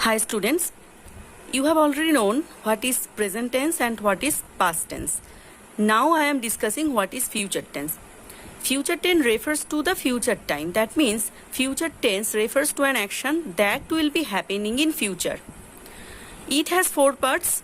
Hi students, you have already known what is present tense and what is past tense. Now I am discussing what is future tense. Future tense refers to the future time. That means future tense refers to an action that will be happening in future. It has four parts.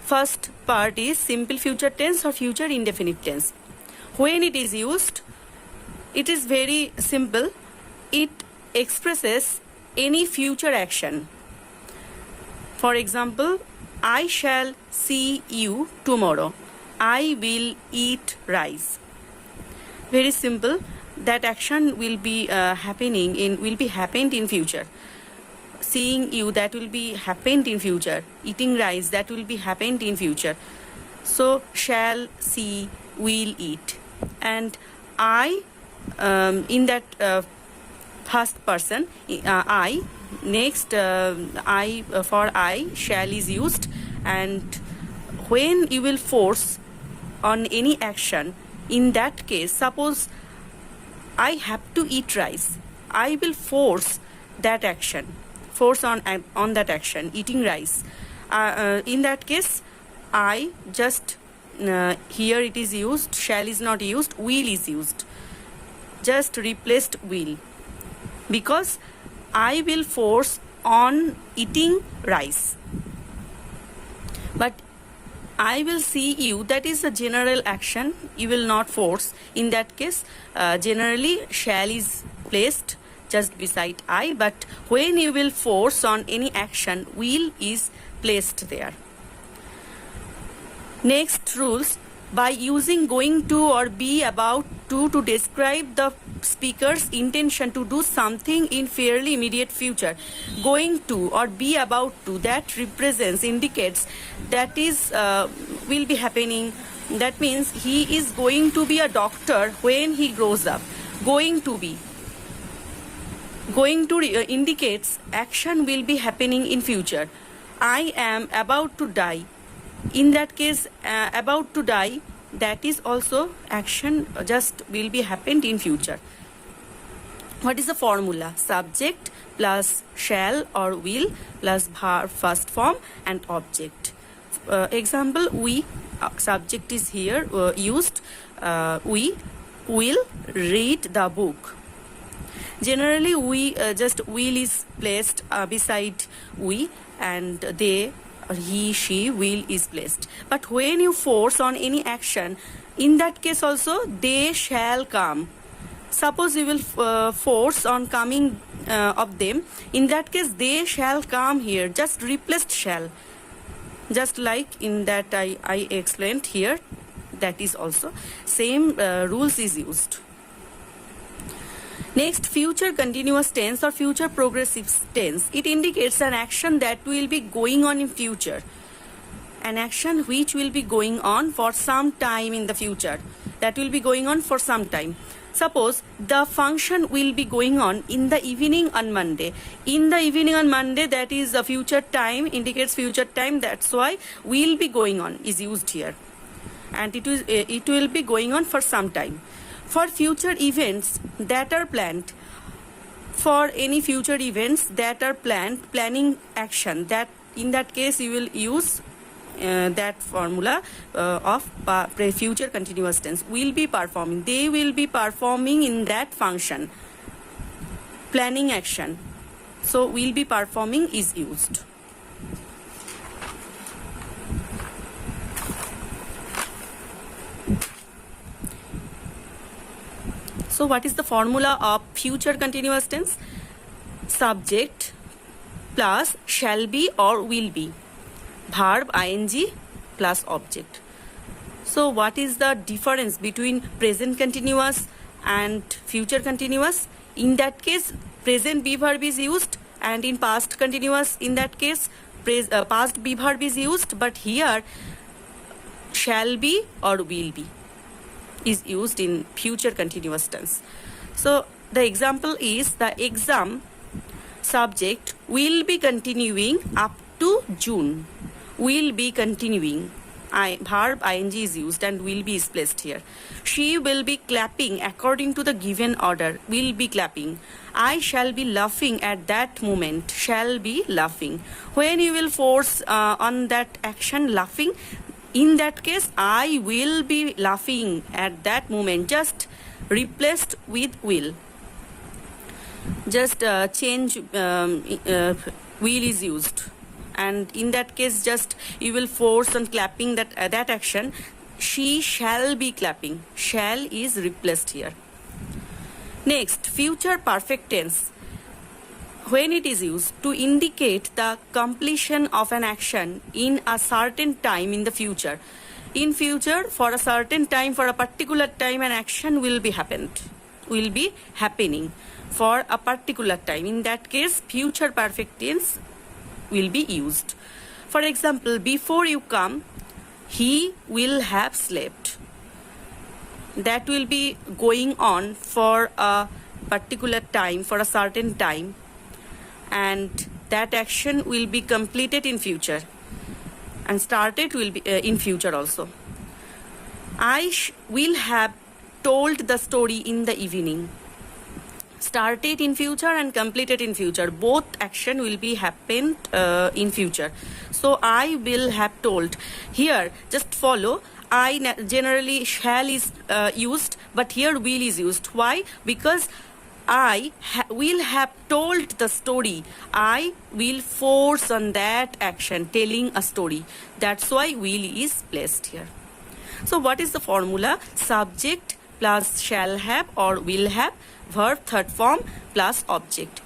First part is simple future tense or future indefinite tense. When it is used, it is very simple. It expresses any future action. For example, I shall see you tomorrow. I will eat rice. Very simple. That action will be happened in future. Seeing you, that will be happened in future. Eating rice, that will be happened in future. So shall, see, will, eat. And I, in that first person, I. Next, I for I, shall is used, and when you will force on any action, in that case, suppose I have to eat rice, I will force that action, force on that action, eating rice. In that case, I just here it is used, shall is not used, will is used, just replaced will, because I will force on eating rice. But I will see you, that is a general action, you will not force. In that case, generally shall is placed just beside I, but when you will force on any action, will is placed there. Next rules, by using going to or be about to describe the speaker's intention to do something in fairly immediate future. Going to or be about to, that represents, indicates that is will be happening. That means he is going to be a doctor when he grows up. Going to be. Going to indicates action will be happening in future. I am about to die. In that case, about to die, that is also action just will be happened in future. What is the formula? Subject plus shall or will plus verb first form and object. Example, we, subject is here used, we will read the book. Generally, we just will is placed beside we, and they, or he, she, will is placed. But when you force on any action, in that case also they shall come. Suppose you will force on coming of them, in that case they shall come here, just replaced shall. Just like in that I explained here, that is also same rules is used. Next, future continuous tense or future progressive tense. It indicates an action that will be going on in future. An action which will be going on for some time in the future. That will be going on for some time. Suppose the function will be going on in the evening on Monday. In the evening on Monday, that is a future time, indicates future time. That's why will be going on is used here. And it will be going on for some time. For future events that are planned, for any future events that are planned, planning action, that in that case you will use that formula of future continuous tense. Will be performing, they will be performing in that function, planning action. So will be performing is used. So what is the formula of future continuous tense? Subject plus shall be or will be. Verb ing plus object. So what is the difference between present continuous and future continuous? In that case, present be verb is used, and in past continuous, in that case, past be verb is used, but here shall be or will be is used in future continuous tense. So the example is the exam subject will be continuing up to June. Will be continuing. verb ing is used and will be is placed here. She will be clapping according to the given order. Will be clapping. I shall be laughing at that moment. Shall be laughing. When you will force on that action laughing, in that case I will be laughing at that moment, just replaced with will. Just change will is used, and in that case just you will force on clapping that action. She shall be clapping. Shall is replaced here. Next, future perfect tense. When it is used to indicate the completion of an action in a certain time in the future. In future, for a certain time, for a particular time, an action will be happening for a particular time. In that case, future perfect tense will be used. For example, before you come, he will have slept. That will be going on for a particular time, for a certain time, and that action will be completed in future and started will be in future also. I will have told the story in the evening. Started in future and completed in future. Both action will be happened in future. So I will have told. Here just follow. I generally shall is used, but here will is used. Why? Because I will have told the story. I will force on that action, telling a story. That's why will is placed here. So what is the formula? Subject plus shall have or will have, verb third form plus object.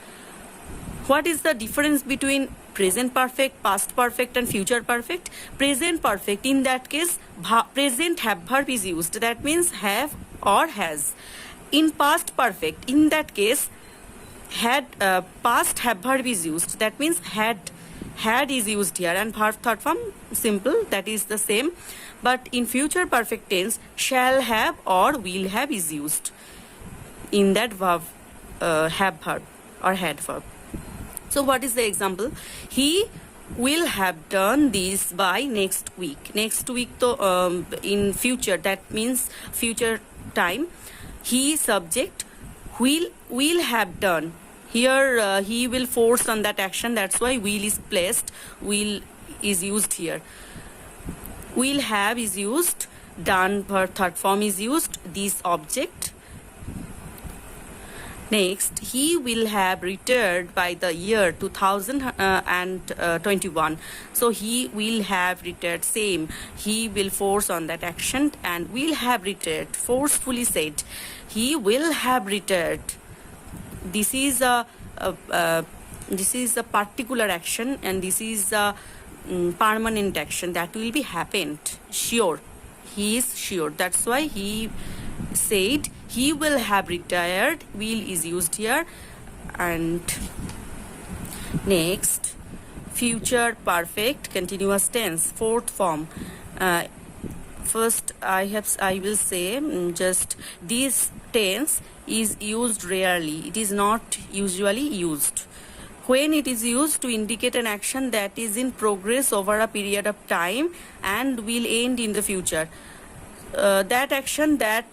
What is the difference between present perfect, past perfect and future perfect? Present perfect, in that case present have verb is used. That means have or has. In past perfect, in that case had past have verb is used. That means had is used here, and verb third form simple, that is the same. But in future perfect tense, shall have or will have is used in that verb, have verb or had verb. So what is the example? He will have done this by next week. Next week to in future, that means future time. He subject will have done. Here he will force on that action. That's why will is placed. Will is used here. Will have is used. Done for third form is used. This object. Next, he will have retired by the year 2021. So he will have retired, same. He will force on that action and will have retired. Forcefully said, he will have retired. This is a particular action, and this is a permanent action that will be happened. Sure, he is sure. That's why he said he will have retired. Will is used here. And next, future perfect continuous tense, fourth form. First I will say just this tense is used rarely. It is not usually used. When it is used to indicate an action that is in progress over a period of time and will end in the future. That action that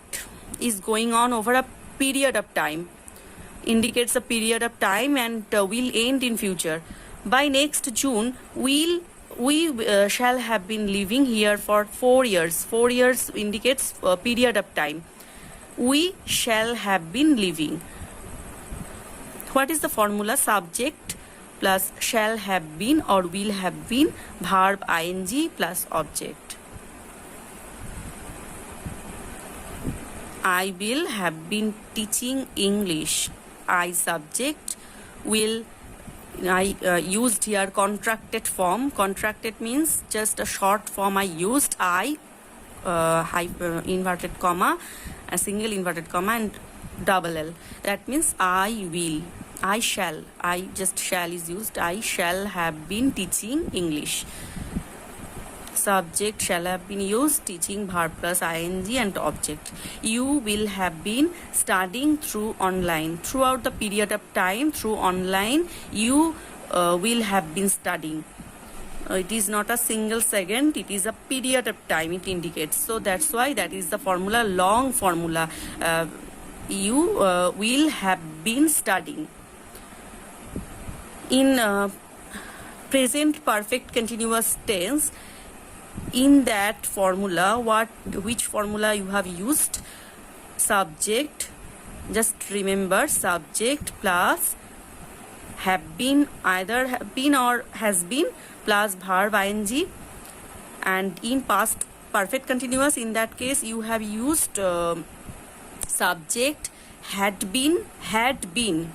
is going on over a period of time indicates a period of time and will end in future. By next June, we shall have been living here for 4 years. 4 years indicates a period of time. We shall have been living. What is the formula? Subject plus shall have been or will have been, verb ing plus object. I will have been teaching English. I subject, will I used here contracted form. Contracted means just a short form I used. I inverted comma, a single inverted comma and double L. That means I will, I shall, I just shall is used. I shall have been teaching English. Subject shall have been used, teaching verb plus ing and object. You will have been studying through online. Throughout the period of time through online, you will have been studying. It is not a single second, it is a period of time it indicates. So that's why that is the formula, long formula you will have been studying. In present perfect continuous tense, in that formula, which formula you have used? Subject, just remember, subject plus have been, either have been or has been, plus verb ing. And in past perfect continuous, in that case you have used subject had been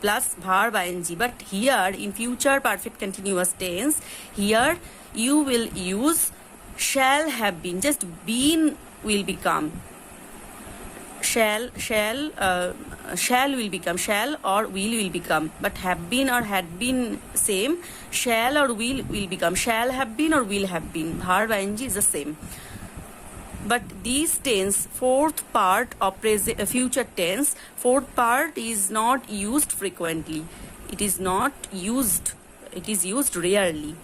plus verb ing. But here in future perfect continuous tense, here you will use shall have been, just been will become shall will become shall, or will become. But have been or had been same, shall or will become shall have been or will have been. Verb ing is the same. But these tense, fourth part of future tense, fourth part is not used frequently. It is not used, it is used rarely.